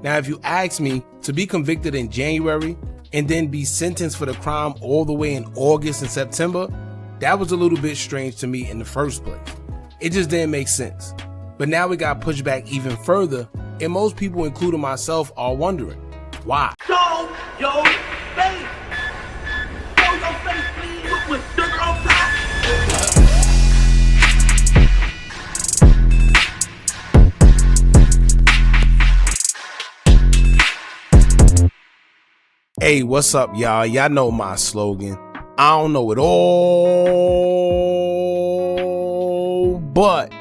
Now, if you ask me, to be convicted in January and then be sentenced for the crime all the way in August and September, that was a little bit strange to me in the first place. It just didn't make sense. But now we got pushed back even further, and most people, including myself, are wondering, why? Show your face! Show your face, please! With Durk on top! Hey, what's up, y'all? Y'all know my slogan. I don't know it all, but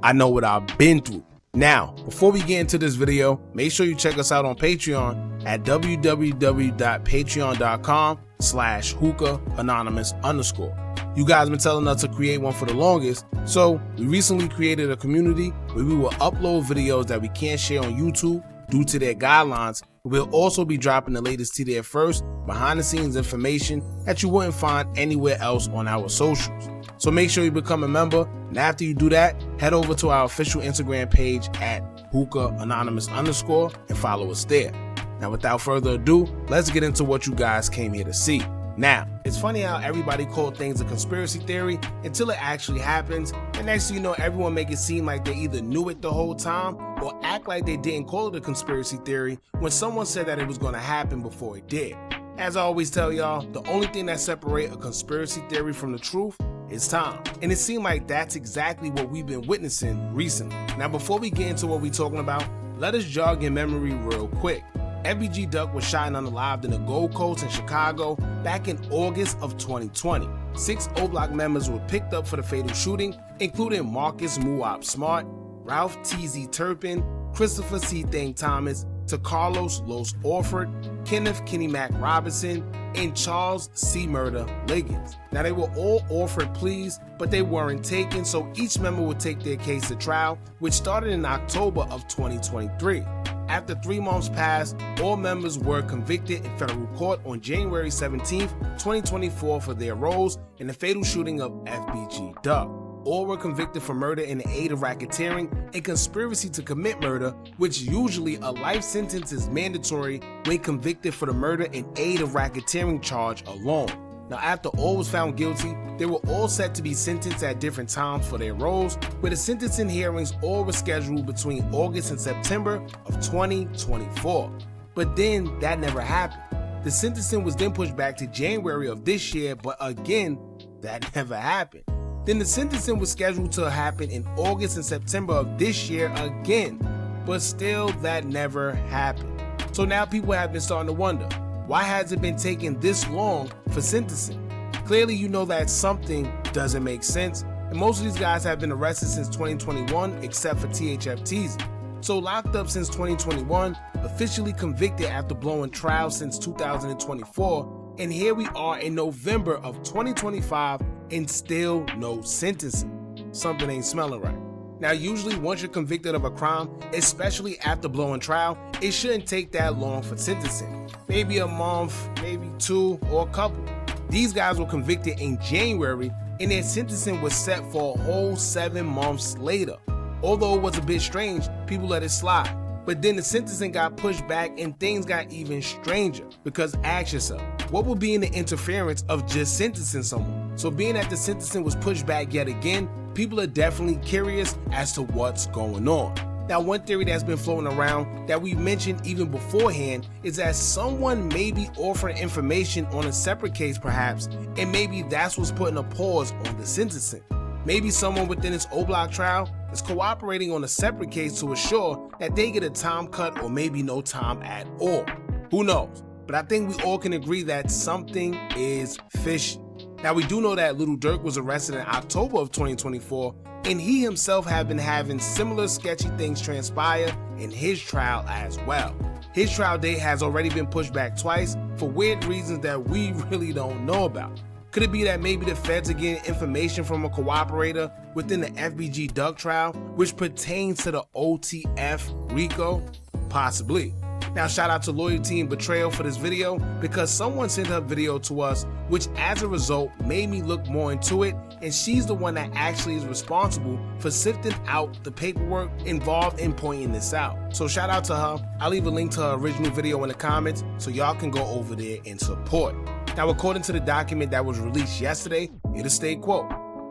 I know what I've been through. Now, before we get into this video, make sure you check us out on Patreon at www.patreon.com/Hookah Anonymous _. You guys been telling us to create one for the longest, so we recently created a community where we will upload videos that we can't share on YouTube due to their guidelines. We'll also be dropping the latest to there first, behind the scenes information that you wouldn't find anywhere else on our socials. So make sure you become a member, and after you do that, head over to our official Instagram page at Hookah Anonymous _ and follow us there. Now, without further ado, let's get into what you guys came here to see. Now, it's funny how everybody called things a conspiracy theory until it actually happens, and next thing you know, everyone make it seem like they either knew it the whole time or act like they didn't call it a conspiracy theory when someone said that it was going to happen before it did. As I always tell y'all, the only thing that separates a conspiracy theory from the truth is time, and it seemed like that's exactly what we've been witnessing recently. Now, before we get into what we're talking about, let us jog your memory real quick. FBG Duck was shot and unalived in the Gold Coast in Chicago back in August of 2020. 6 oblock members were picked up for the fatal shooting, including Marcus Muop Smart, Ralph TZ Turpin, Christopher C. Thang Thomas, Carlos Los Orford, Kenneth Kenny Mac Robinson, and Charles C. Murder Liggins. Now, they were all offered pleas, but they weren't taken, so each member would take their case to trial, which started in October of 2023. After 3 months passed, all members were convicted in federal court on January 17, 2024 for their roles in the fatal shooting of FBG Duck. All were convicted for murder in the aid of racketeering and conspiracy to commit murder, which usually a life sentence is mandatory when convicted for the murder in aid of racketeering charge alone. Now, after all was found guilty, they were all set to be sentenced at different times for their roles, where the sentencing hearings all were scheduled between August and September of 2024. But then that never happened. The sentencing was then pushed back to January of this year, but again, that never happened. Then the sentencing was scheduled to happen in August and September of this year again, but still that never happened. So now people have been starting to wonder, why has it been taking this long for sentencing? Clearly, you know that something doesn't make sense, and most of these guys have been arrested since 2021 except for THF-TZ. So locked up since 2021, officially convicted after blowing trial since 2024, and here we are in November of 2025 and still no sentencing. Something ain't smelling right. Now, usually once you're convicted of a crime, especially after blowing trial, it shouldn't take that long for sentencing. Maybe a month, maybe 2, or a couple. These guys were convicted in January, and their sentencing was set for a whole 7 months later. Although it was a bit strange, people let it slide. But then the sentencing got pushed back and things got even stranger. Because ask yourself, what would be in the interference of just sentencing someone? So being that the sentencing was pushed back yet again, people are definitely curious as to what's going on. Now, one theory that's been floating around that we mentioned even beforehand is that someone may be offering information on a separate case perhaps, and maybe that's what's putting a pause on the sentencing. Maybe someone within this oblock trial is cooperating on a separate case to assure that they get a time cut or maybe no time at all. Who knows? But I think we all can agree that something is fishy. Now, we do know that Lil Durk was arrested in October of 2024, and he himself had been having similar sketchy things transpire in his trial as well. His trial date has already been pushed back twice for weird reasons that we really don't know about. Could it be that maybe the feds are getting information from a cooperator within the FBG Duck trial, which pertains to the OTF RICO? Possibly. Now shout out to Loyalty and Betrayal for this video, because someone sent her video to us, which as a result made me look more into it, and she's the one that actually is responsible for sifting out the paperwork involved in pointing this out. So shout out to her. I'll leave a link to her original video in the comments so y'all can go over there and support. Now according to the document that was released yesterday, it'll state, quote,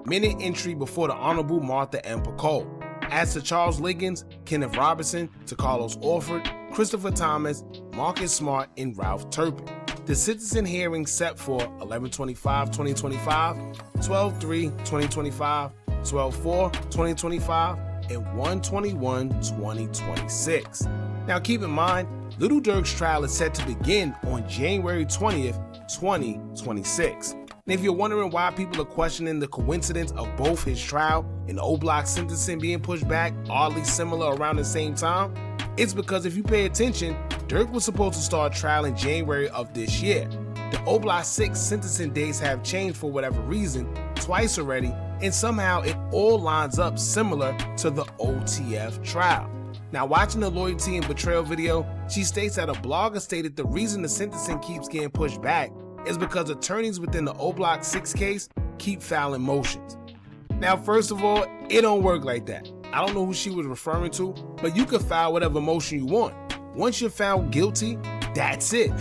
minute entry before the Honorable Martha M. Pacole. As to Charles Liggins, Kenneth Robertson, to Carlos Orford, Christopher Thomas, Marcus Smart, and Ralph Turpin. The sentencing hearing set for 11/25/2025, 12/3/2025, 12/4/2025, and 1/21/2026. Now keep in mind, Lil Durk's trial is set to begin on January 20th, 2026. And if you're wondering why people are questioning the coincidence of both his trial and the oblock sentencing being pushed back oddly similar around the same time, it's because if you pay attention, Durk was supposed to start trial in January of this year. The oblock 6 sentencing dates have changed for whatever reason twice already, and somehow it all lines up similar to the OTF trial. Now watching the Loyalty and Betrayal video, she states that a blogger stated the reason the sentencing keeps getting pushed back is because attorneys within the oblock 6 case keep filing motions. Now first of all, it don't work like that. I don't know who she was referring to, but you can file whatever motion you want. Once you're found guilty, that's it.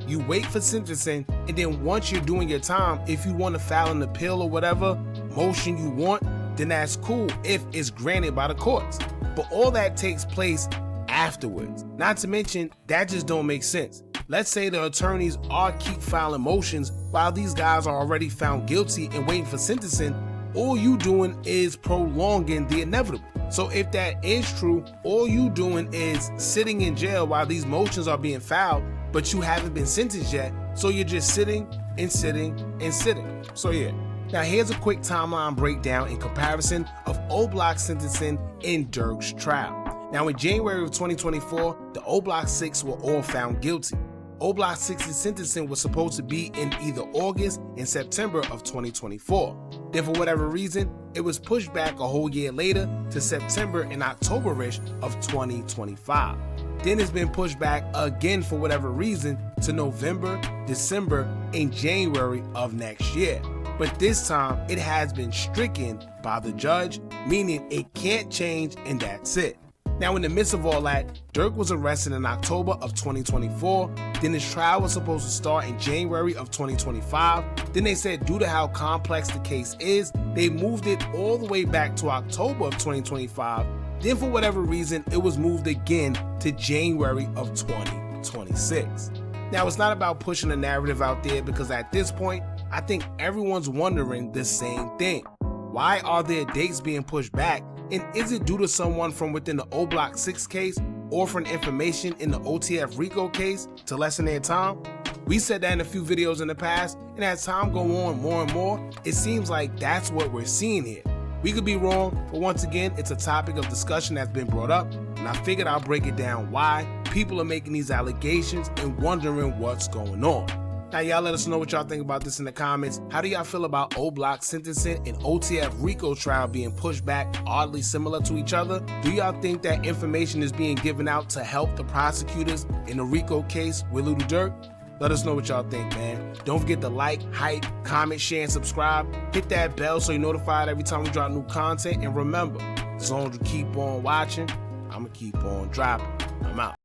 You wait for sentencing, and then once you're doing your time, if you want to file an appeal or whatever motion you want, then that's cool if it's granted by the courts. But all that takes place afterwards. Not to mention, that just don't make sense. Let's say the attorneys keep filing motions while these guys are already found guilty and waiting for sentencing. All you doing is prolonging the inevitable. So if that is true, all you doing is sitting in jail while these motions are being filed, but you haven't been sentenced yet. So you're just sitting and sitting and sitting. So yeah. Now here's a quick timeline breakdown in comparison of oblock sentencing in Durk's trial. Now in January of 2024, the oblock 6 were all found guilty. Oblock 6's sentencing was supposed to be in either August and September of 2024. Then for whatever reason, it was pushed back a whole year later to September and October-ish of 2025. Then it's been pushed back again for whatever reason to November, December, and January of next year. But this time it has been stricken by the judge, meaning it can't change and that's it. Now in the midst of all that, Durk was arrested in October of 2024, then his trial was supposed to start in January of 2025, then they said due to how complex the case is, they moved it all the way back to October of 2025, then for whatever reason, it was moved again to January of 2026. Now it's not about pushing a narrative out there, because at this point, I think everyone's wondering the same thing. Why are their dates being pushed back? And is it due to someone from within the oblock 6 case offering information in the OTF RICO case to lessen their time? We said that in a few videos in the past, and as time goes on more and more, it seems like that's what we're seeing here. We could be wrong, but once again, it's a topic of discussion that's been brought up, and I figured I'll break it down why people are making these allegations and wondering what's going on. Now y'all let us know what y'all think about this in the comments. How do y'all feel about oblock sentencing and OTF RICO trial being pushed back oddly similar to each other? Do y'all think that information is being given out to help the prosecutors in the RICO case with Lil Durk? Let us know what y'all think, man. Don't forget to like, hype, comment, share, and subscribe. Hit that bell so you're notified every time we drop new content. And remember, as long as you keep on watching, I'ma keep on dropping. I'm out.